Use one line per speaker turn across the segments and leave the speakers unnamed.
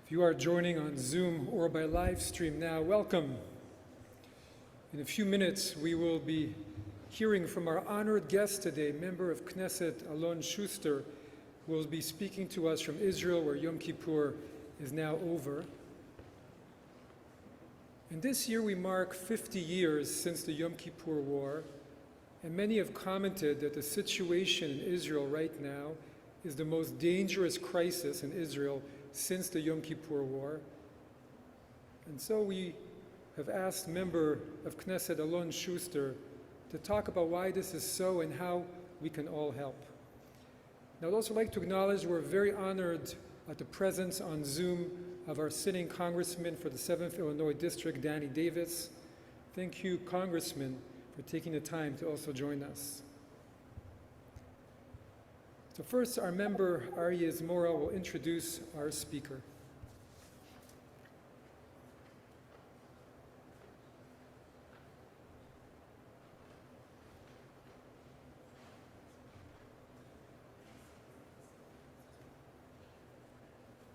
If you are joining on Zoom or by live stream now, welcome. In a few minutes, we will be hearing from our honored guest today, member of Knesset, Alon Schuster, who will be speaking to us from Israel, where Yom Kippur is now over. And this year we mark 50 years since the Yom Kippur War, and many have commented that the situation in Israel right now is the most dangerous crisis in Israel since the Yom Kippur War. And so we have asked member of Knesset Alon Schuster to talk about why this is so and how we can all help. Now, I'd also like to acknowledge we're very honored at the presence on Zoom of our sitting Congressman for the 7th Illinois District, Danny Davis. Thank you, Congressman, for taking the time to also join us. So first, our member, Aryeh Zmora, will introduce our speaker.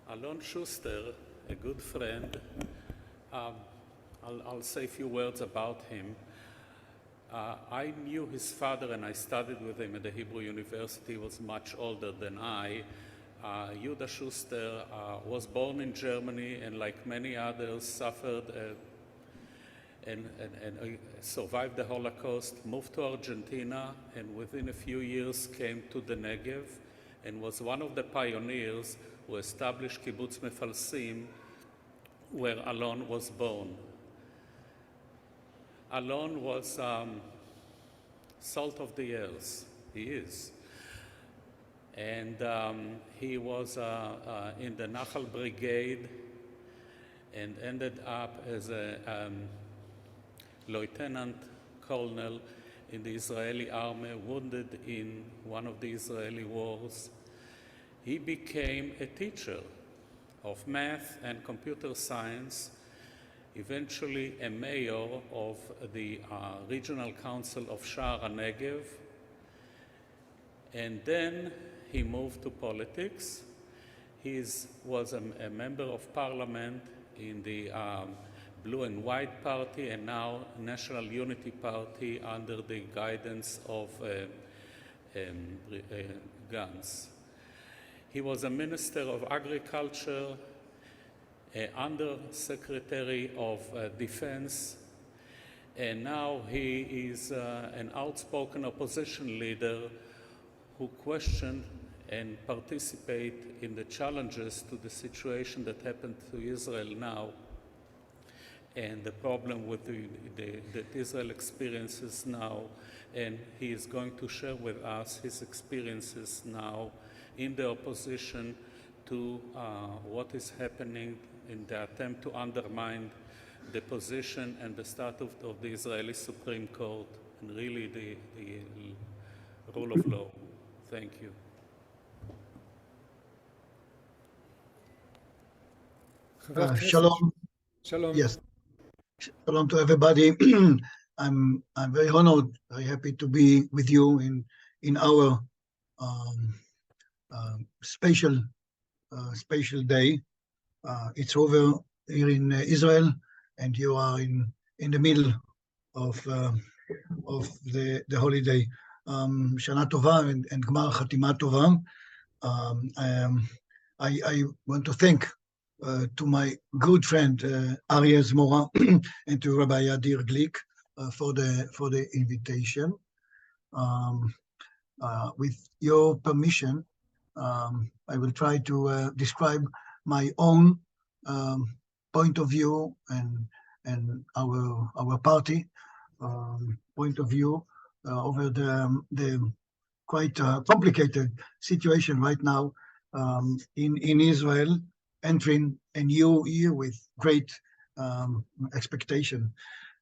Alon Schuster, a good friend, I'll say a few words about him. I knew his father and I studied with him at the Hebrew University. He was much older than I. Yehuda Schuster was born in Germany and, like many others, suffered and survived the Holocaust, moved to Argentina, and within a few years came to the Negev and was one of the pioneers who established Kibbutz Mefalsim, where Alon was born. Alon was salt of the earth, he is. And he was in the Nachal Brigade and ended up as a lieutenant colonel in the Israeli army, wounded in one of the Israeli wars. He became a teacher of math and computer science, eventually a mayor of the Regional Council of Sha'ar HaNegev, and then he moved to politics. He was a member of parliament in the Blue and White Party and now National Unity Party under the guidance of Gantz. He was a Minister of Agriculture, Under Secretary of Defense, and now he is an outspoken opposition leader who questioned and participate in the challenges to the situation that happened to Israel now and the problem with that Israel experiences now. And he is going to share with us his experiences now in the opposition to what is happening in the attempt to undermine the position and the status of the Israeli Supreme Court and really the rule of law. Thank you.
Shalom.
Shalom.
Yes. Shalom to everybody. I'm very honored, very happy to be with you in our special day. It's over here in Israel, and you are in the middle of the holiday. Shana Tova and Gmar Chatima Tova. I want to thank to my good friend Aryeh Zmora and to Rabbi Yadir Glick for the invitation. With your permission, I will try to describe my own point of view and our party point of view over the quite complicated situation right now in Israel, entering a new year with great expectation.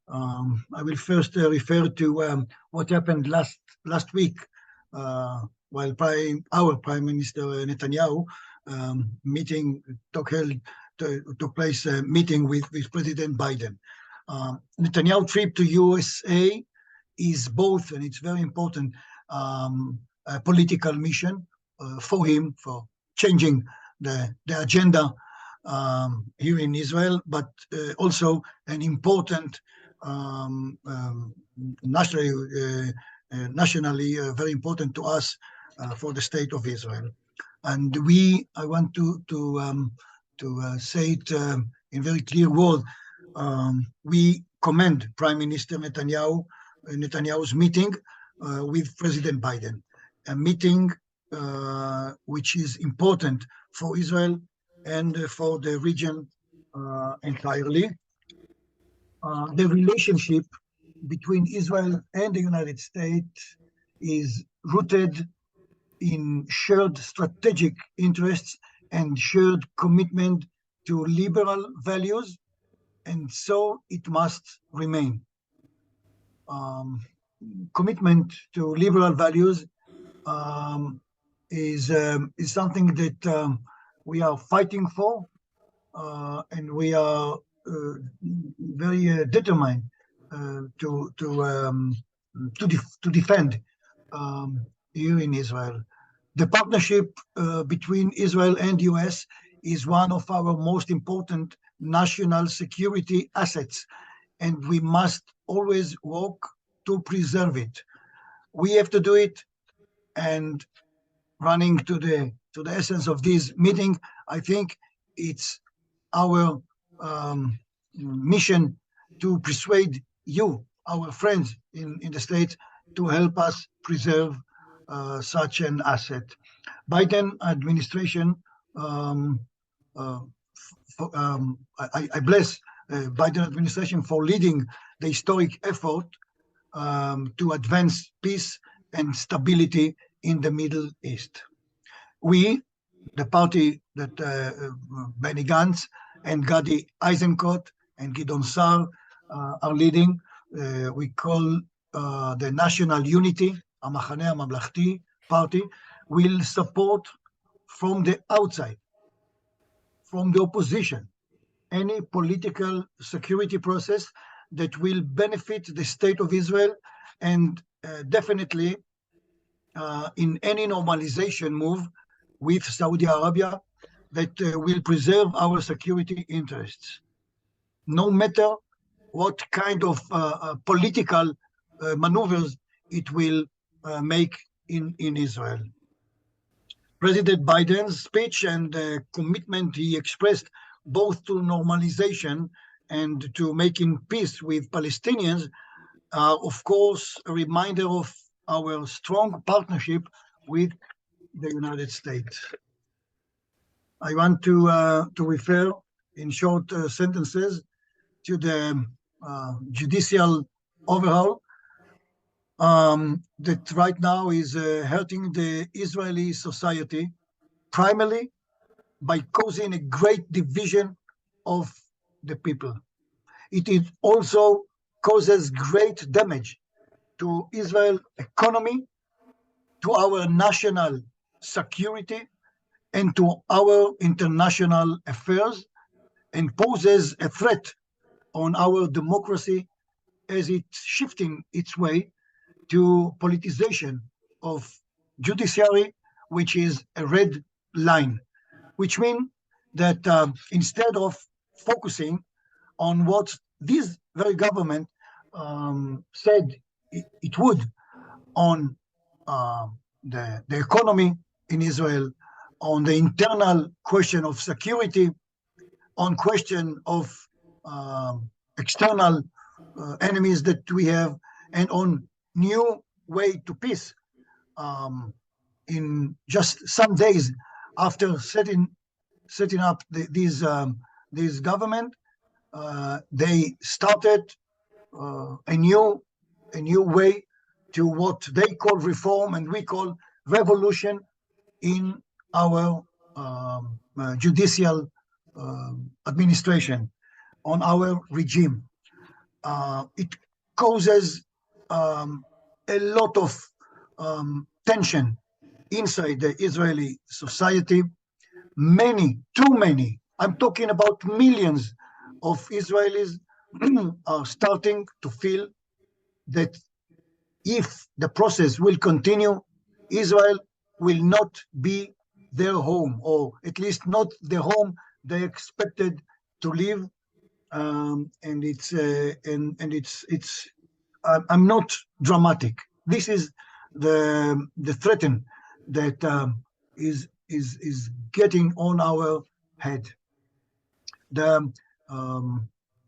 I will first refer to what happened last week while our Prime Minister Netanyahu took place a meeting with President Biden. Netanyahu trip to USA is both, and it's very important, a political mission for him, for changing the agenda here in Israel, but also an important nationally very important to us for the state of Israel. And I want to say it in very clear words. We commend Prime Minister Netanyahu's meeting with President Biden, a meeting which is important for Israel and for the region entirely. The relationship between Israel and the United States is rooted in shared strategic interests and shared commitment to liberal values, and so it must remain. Commitment to liberal values is something that we are fighting for, and we are very determined to defend here in Israel. The partnership between Israel and US is one of our most important national security assets, and we must always work to preserve it. We have to do it, and running to the essence of this meeting, I think it's our mission to persuade you, our friends in the States, to help us preserve such an asset. Biden administration, I bless Biden administration for leading the historic effort to advance peace and stability in the Middle East. We, the party that Benny Gantz and Gadi Eisenkot and Gideon Sa'ar are leading, we call the National Unity, Amachaneh Mamlachti party, will support from the outside, from the opposition, any political security process that will benefit the state of Israel, and definitely in any normalization move with Saudi Arabia that will preserve our security interests, no matter what kind of political maneuvers it will make in Israel. President Biden's speech and the commitment he expressed both to normalization and to making peace with Palestinians are, of course, a reminder of our strong partnership with the United States. I want to refer in short sentences to the judicial overhaul that right now is hurting the Israeli society, primarily by causing a great division of the people. It also causes great damage to Israel's economy, to our national security, and to our international affairs, and poses a threat on our democracy as it's shifting its way to politicization of judiciary, which is a red line, which means that instead of focusing on what this very government said it would on the economy in Israel, on the internal question of security, on question of external enemies that we have, and on new way to peace. In just some days after setting up this government, they started a new way to what they call reform and we call revolution in our judicial administration, on our regime. It causes a lot of tension inside the Israeli society. Too many, I'm talking about millions of Israelis are starting to feel that if the process will continue, Israel will not be their home, or at least not the home they expected to live, and I'm not dramatic. This is the threat that is getting on our head. The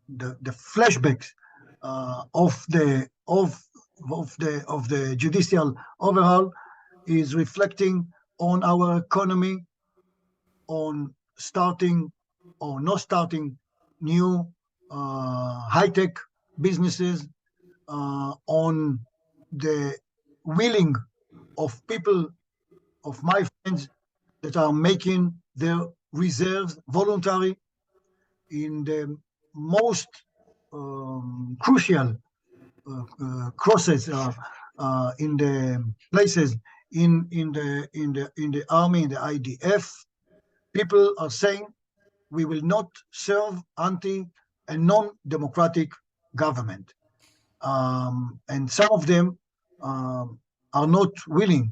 the flashbacks of the judicial overhaul is reflecting on our economy, on starting or not starting new high-tech businesses, on the willing of people, of my friends, that are making their reserves voluntary in the most crucial crosses, in the places in the army, in the IDF. People are saying we will not serve a non-democratic government, and some of them are not willing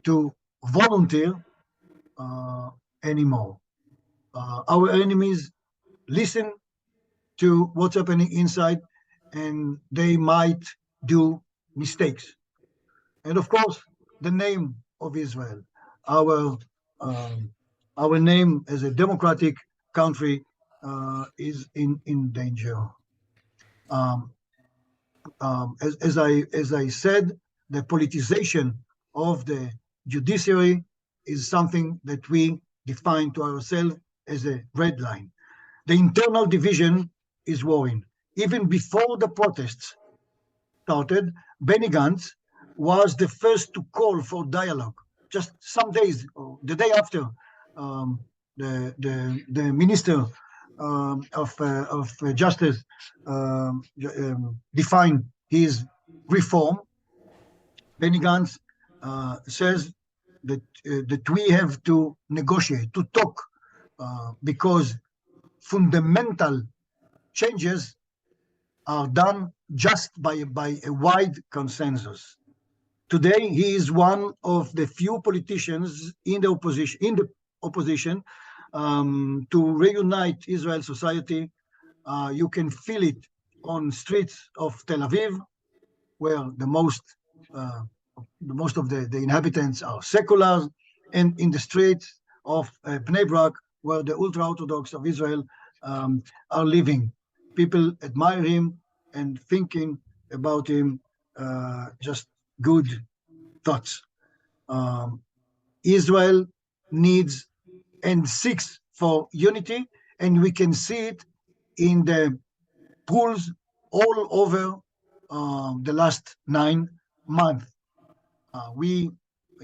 to volunteer anymore. Our enemies listen to what's happening inside, and they might do mistakes. And of course, the name of Israel, our um, our name as a democratic country, is in danger. Um, as I said, the politicization of the judiciary is something that we define to ourselves as a red line. The internal division is worrying. Even before the protests started, Benny Gantz was the first to call for dialogue. Just some days, or the day after, um, the minister of justice defined his reform. Benny Gantz says that we have to negotiate, to talk, because fundamental changes are done just by a wide consensus. Today, he is one of the few politicians in the opposition to reunite Israel society. You can feel it on streets of Tel Aviv, where uh, the most of the inhabitants are seculars, and in the streets of Bnei Brak, where the ultra-Orthodox of Israel are living. People admire him and thinking about him just good thoughts. Um, Israel needs and seeks for unity, and we can see it in the polls all over the last 9 months. We,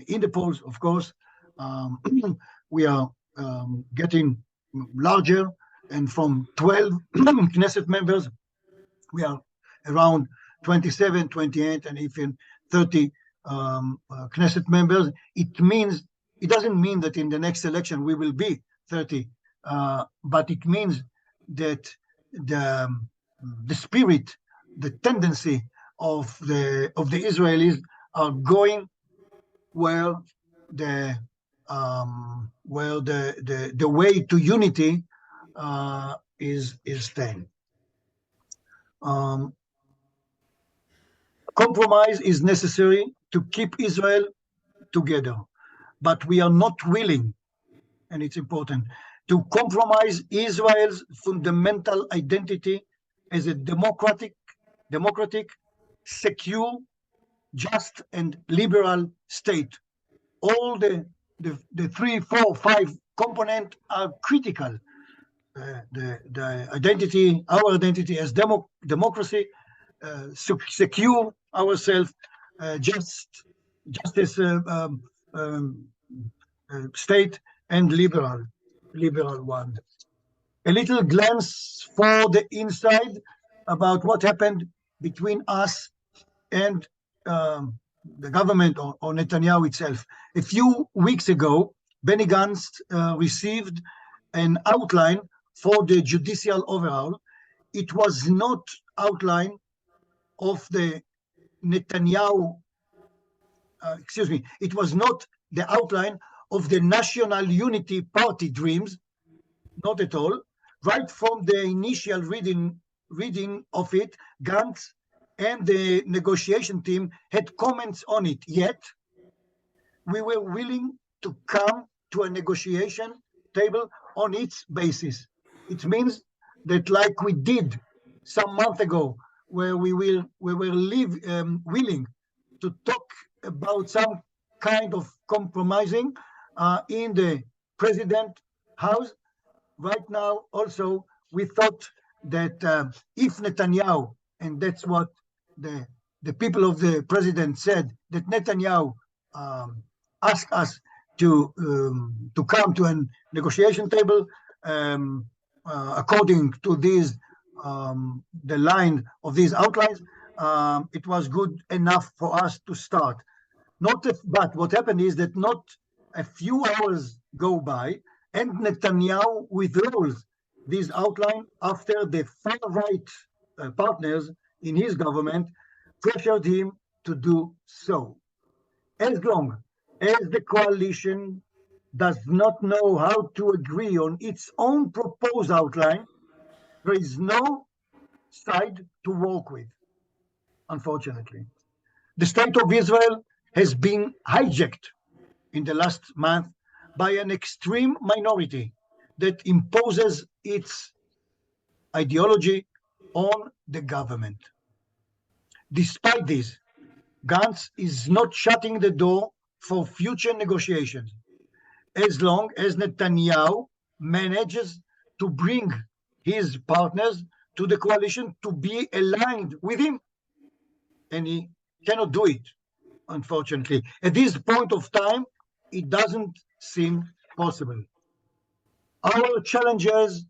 in the polls, of course, um, we are getting larger, and from 12 Knesset members, we are around 27, 28, and even 30 Knesset members. It doesn't mean that in the next election we will be 30, but it means that the the spirit, the tendency of the Israelis are going where the way to unity is staying. Um, Compromise is necessary to keep Israel together, but we are not willing, and it's important, to compromise Israel's fundamental identity as a democratic, secure, just, and liberal state. All the 3, 4, 5 components are critical. Our identity as democracy, secure ourselves, just justice, state, and liberal one. A little glance for the inside about what happened between us and the government, or Netanyahu itself. A few weeks ago, Benny Gantz received an outline for the judicial overhaul. It was not outline of the Netanyahu, it was not the outline of the National Unity Party dreams, not at all. Right from the initial reading of it, Gantz and the negotiation team had comments on it, yet we were willing to come to a negotiation table on its basis. It means that, like we did some month ago, where we were willing to talk about some kind of compromising in the president house. Right now, also, we thought that if Netanyahu, and that's what the people of the president said, that Netanyahu um, asked us to come to a negotiation table according to these the line of these outlines. It was good enough for us to start. But what happened is that not a few hours go by, and Netanyahu withdraws this outline after the far-right partners in his government pressured him to do so. As long as the coalition does not know how to agree on its own proposed outline, there is no side to work with, unfortunately. The state of Israel has been hijacked in the last month by an extreme minority that imposes its ideology on the government. Despite this, Gantz is not shutting the door for future negotiations as long as Netanyahu manages to bring his partners to the coalition to be aligned with him. And he cannot do it, unfortunately. At this point of time, it doesn't seem possible. Our challenges,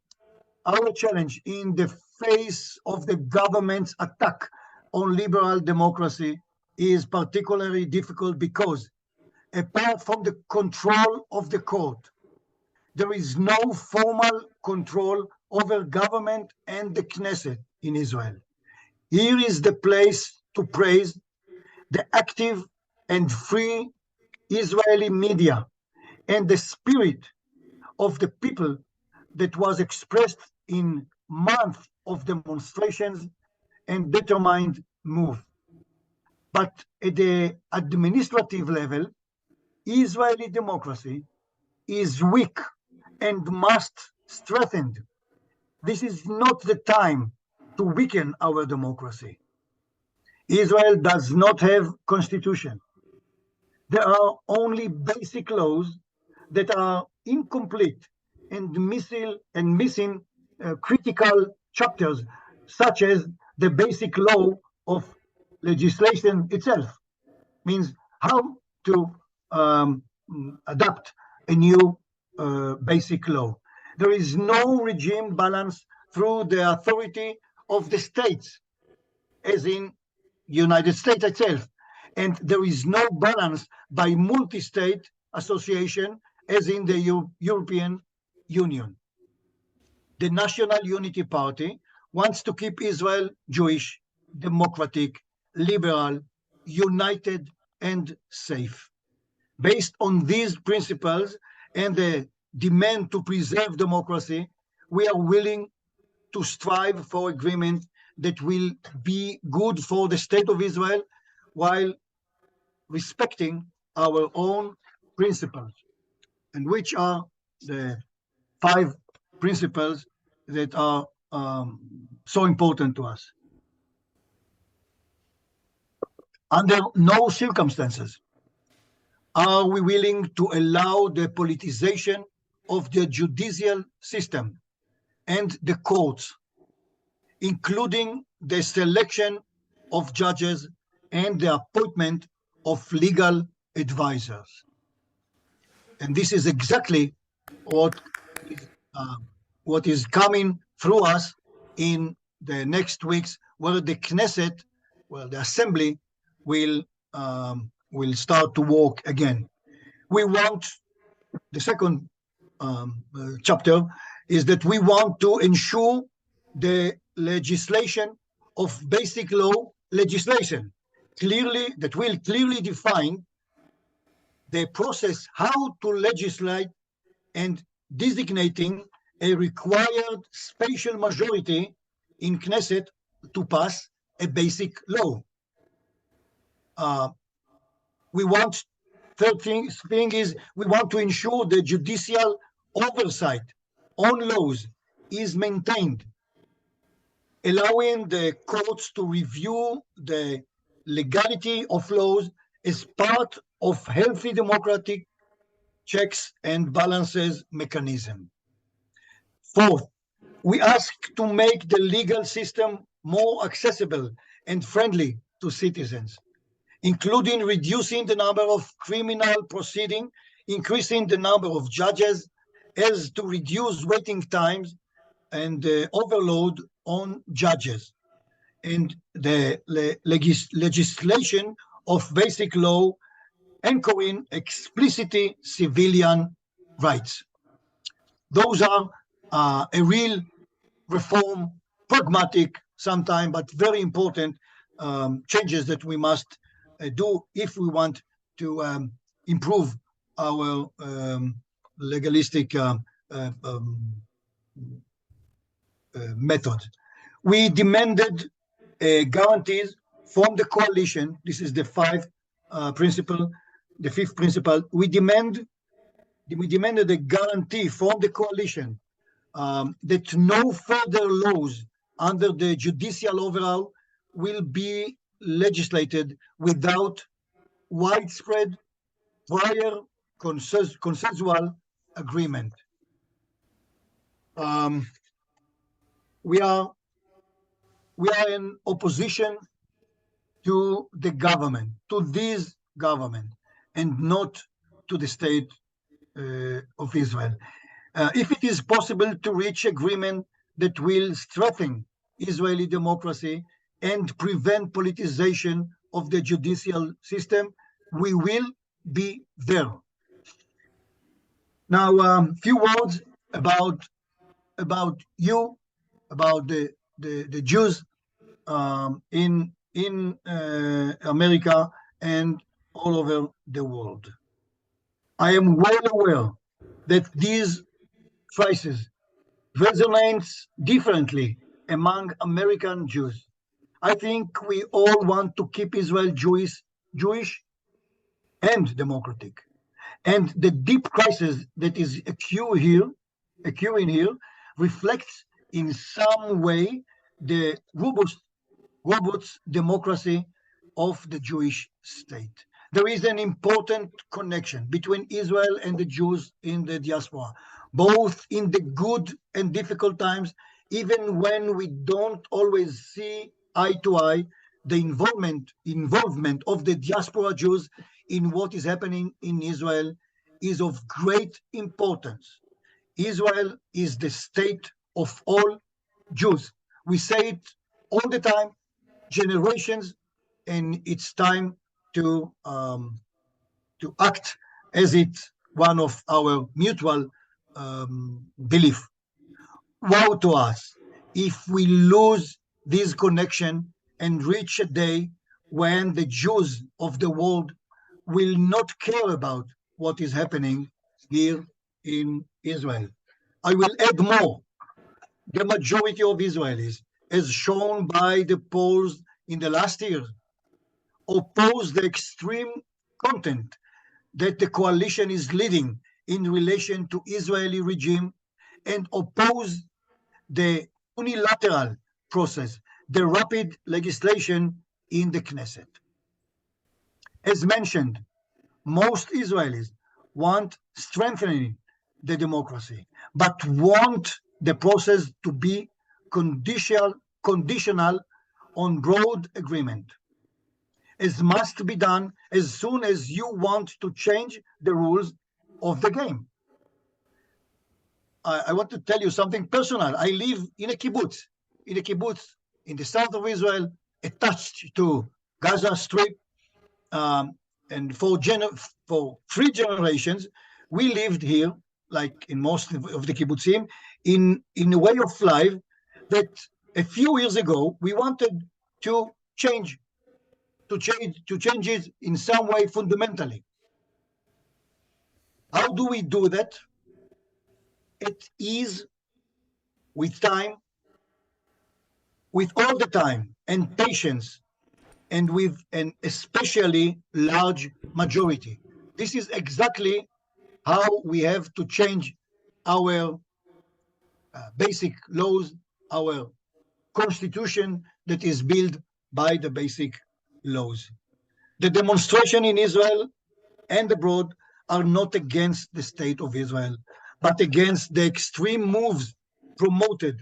our challenge in the face of the government's attack on liberal democracy is particularly difficult because, apart from the control of the court, there is no formal control over government and the Knesset in Israel. Here is the place to praise the active and free Israeli media and the spirit of the people that was expressed in months of demonstrations and determined move. But at the administrative level, Israeli democracy is weak and must strengthen. This is not the time to weaken our democracy. Israel does not have constitution. There are only basic laws that are incomplete and missing critical chapters, such as the basic law of legislation itself, means how to adapt a new basic law. There is no regime balance through the authority of the states, as in United States itself. And there is no balance by multi-state association, as in the European Union. The National Unity Party wants to keep Israel Jewish, democratic, liberal, united, and safe. Based on these principles and the demand to preserve democracy, we are willing to strive for agreement that will be good for the state of Israel while respecting our own principles, and which are the 5 principles that are so important to us. Under no circumstances are we willing to allow the politicization of the judicial system and the courts, including the selection of judges and the appointment of legal advisors. And this is exactly what is coming through us in the next weeks, where the Knesset, well, the assembly will start to work again. We want, the second chapter is that we want to ensure the legislation of basic law legislation, that will clearly define the process how to legislate and designating a required special majority in Knesset to pass a basic law. We want, third thing is we want to ensure the judicial oversight on laws is maintained, allowing the courts to review the legality of laws as part of healthy democratic checks and balances mechanism. Fourth, we ask to make the legal system more accessible and friendly to citizens, including reducing the number of criminal proceedings, increasing the number of judges, as to reduce waiting times and overload on judges, and the legislation of basic law anchoring explicitly civilian rights. Those are a real reform, pragmatic sometimes, but very important changes that we must do if we want to improve our legalistic method. We demanded guarantees from the coalition. This is the fifth principle. We demanded a guarantee from the coalition that no further laws under the judicial overhaul will be legislated without widespread prior consensual agreement. We are in opposition to the government, to this government, and not to the state of Israel. If it is possible to reach agreement that will strengthen Israeli democracy and prevent politicization of the judicial system, we will be there. Now, a few words about you, about the Jews in America and all over the world. I am well aware that these crises resonates differently among American Jews. I think we all want to keep Israel Jewish and democratic. And the deep crisis that is occurring here reflects in some way the robust democracy of the Jewish state. There is an important connection between Israel and the Jews in the diaspora, both in the good and difficult times, even when we don't always see eye to eye. The involvement of the diaspora Jews in what is happening in Israel is of great importance. Israel is the state of all Jews. We say it all the time, generations, and it's time to act as it's one of our mutual belief. Woe to us if we lose this connection and reach a day when the Jews of the world will not care about what is happening here in Israel. I will add more. The majority of Israelis, as shown by the polls in the last year, oppose the extreme content that the coalition is leading in relation to Israeli regime and oppose the unilateral process, the rapid legislation in the Knesset. As mentioned, most Israelis want strengthening the democracy, but want the process to be conditional on broad agreement, as must be done as soon as you want to change the rules of the game. I want to tell you something personal. I live in a kibbutz in the south of Israel, attached to Gaza Strip, and for 3 generations, we lived here, like in most of the kibbutzim, in a way of life that a few years ago we wanted to change it in some way fundamentally. How do we do that? It is with time, with all the time and patience, and with an especially large majority. This is exactly how we have to change our basic laws, our constitution that is built by the basic laws. The demonstration in Israel and abroad are not against the state of Israel, but against the extreme moves promoted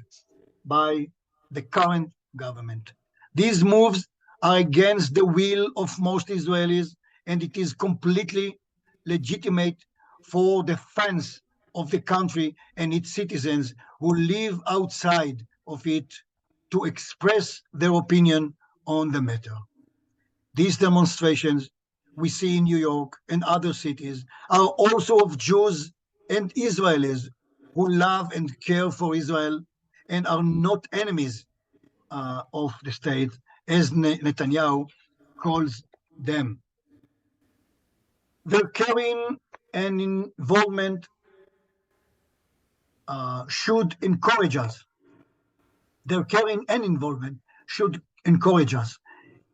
by the current government. These moves are against the will of most Israelis, and it is completely legitimate for the fans of the country and its citizens who live outside of it to express their opinion on the matter. These demonstrations we see in New York and other cities are also of Jews and Israelis who love and care for Israel and are not enemies of the state, as Netanyahu calls them. Their caring and involvement should encourage us. Their caring and involvement should encourage us.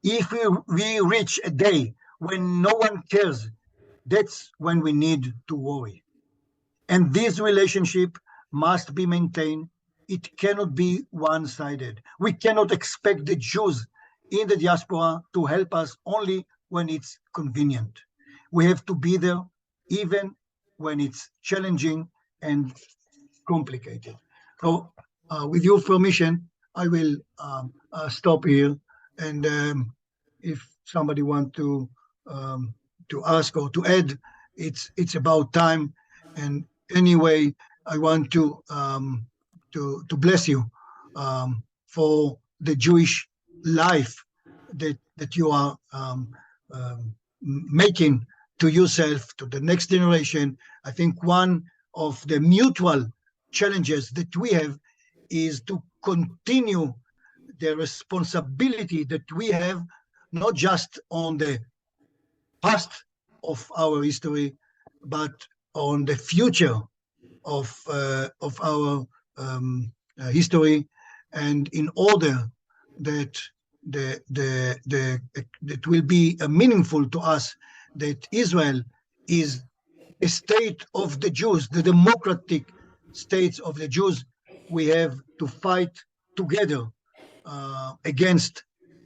If we reach a day when no one cares, that's when we need to worry. And this relationship must be maintained. It cannot be one-sided. We cannot expect the Jews in the diaspora to help us only when it's convenient. We have to be there even when it's challenging and complicated. So, with your permission, I will stop here. And if somebody wants to ask or to add, it's about time. And anyway, I want to bless you for the Jewish life that you are making to yourself, to the next generation. I think one of the mutual challenges that we have is to continue the responsibility that we have, not just on the past of our history, but on the future of our history, and in order that that will be meaningful to us, that Israel is a state of the Jews, the democratic states of the Jews. We have to fight together against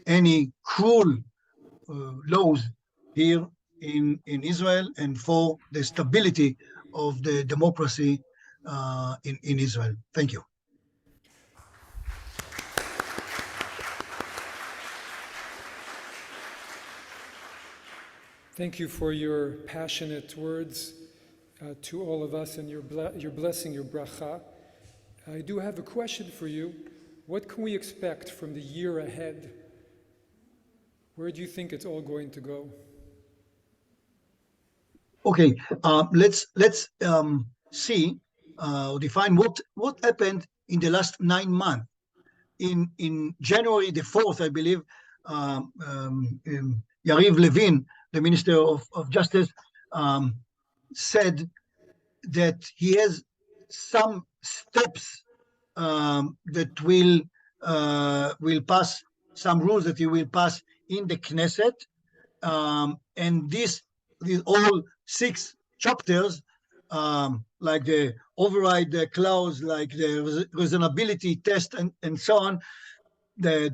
any cruel laws here in Israel, and for the stability of the democracy in Israel. Thank you.
Thank you for your passionate words to all of us, and your blessing, your bracha. I do have a question for you. What can we expect from the year ahead? Where do you think it's all going to go?
Okay, let's see, define what happened in the last 9 months. In January the 4th, I believe, Yariv Levin, the Minister of Justice, said that he has some steps that will pass, some rules that he will pass in the Knesset, and these all 6 chapters, like the override clause, like the reasonability test, and so on, the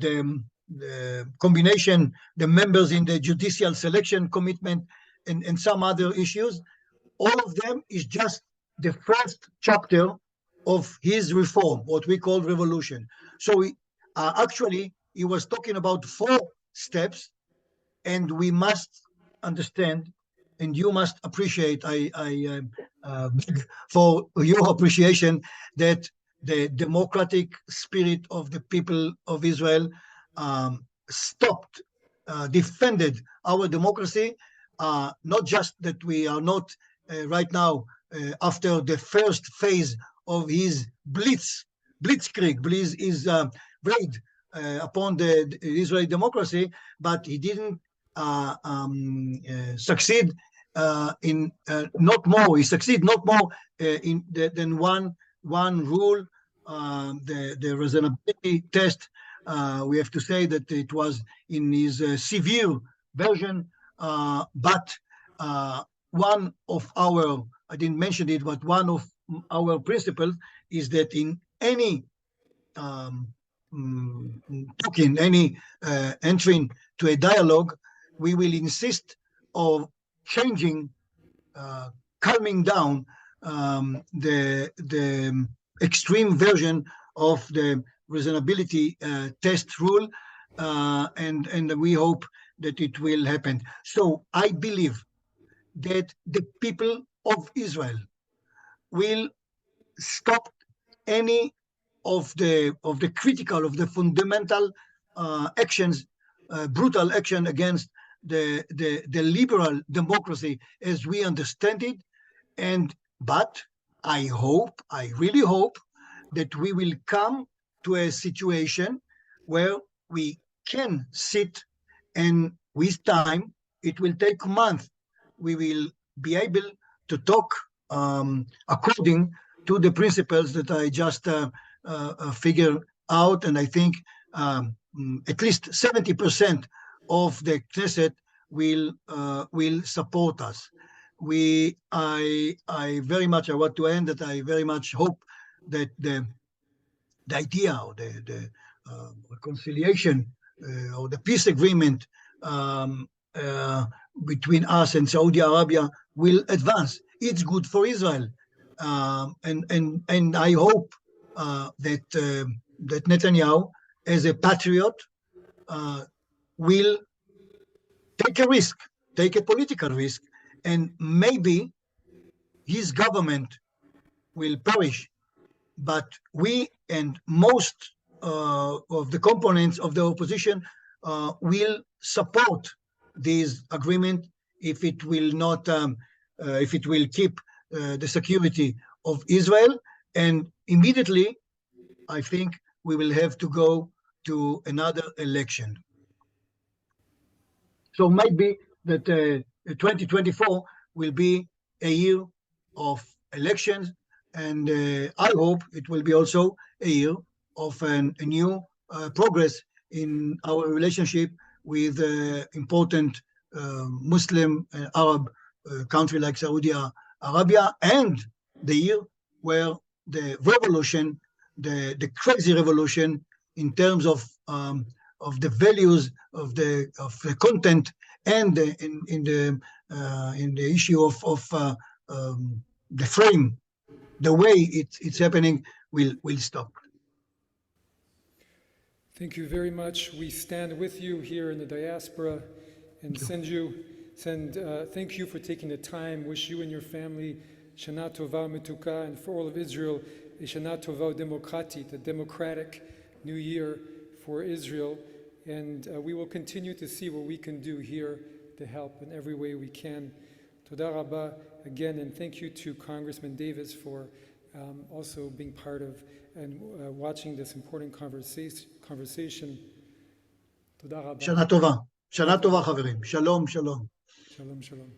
combination, the members in the judicial selection commitment, and some other issues, all of them is just the first chapter of his reform, what we call revolution. So actually, he was talking about 4 steps, and we must understand, and you must appreciate, I beg for your appreciation, that the democratic spirit of the people of Israel stopped, defended our democracy, not just that we are not right now after the first phase of his blitzkrieg, his raid upon the Israeli democracy, but he didn't succeed in not more. He succeeded not more than one rule the reasonability test. We have to say that it was in his severe version, but one of our, I didn't mention it, but one of our principles is that in any talking, any entering to a dialogue, we will insist of changing, calming down the extreme version of the reasonability test rule, and we hope that it will happen. So I believe that the people of Israel will stop any of the critical, of the fundamental actions, brutal action against the liberal democracy as we understand it. But I really hope that we will come to a situation where we can sit, and with time, it will take months, we will be able to talk according to the principles that I just figured out. And I think at least 70% of the Knesset will support us. I very much, I want to end that I very much hope that the idea or the reconciliation or the peace agreement between us and Saudi Arabia will advance. It's good for Israel, and I hope that Netanyahu, as a patriot, will take a risk, take a political risk, and maybe his government will perish. But we and most of the components of the opposition will support this agreement if it will not, if it will keep the security of Israel. And immediately, I think we will have to go to another election. So maybe that 2024 will be a year of elections, and I hope it will be also a year of a new progress in our relationship with important Muslim Arab country like Saudi Arabia, and the year where the revolution, the crazy revolution in terms of the values of the content and in the issue of the frame, the way it's happening will stop.
Thank you very much. We stand with you here in the diaspora and thank you for taking the time. Wish you and your family Shana Tova Metuka, and for all of Israel, a Shana Tova Demokratit, a democratic new year for Israel. And we will continue to see what we can do here to help in every way we can. Toda Rabba again, and thank you to Congressman Davis for also being part of and watching this important conversation. Toda Rabba.
Shana Tova. Shana Tova, חברים. Shalom, shalom.
Shalom, shalom.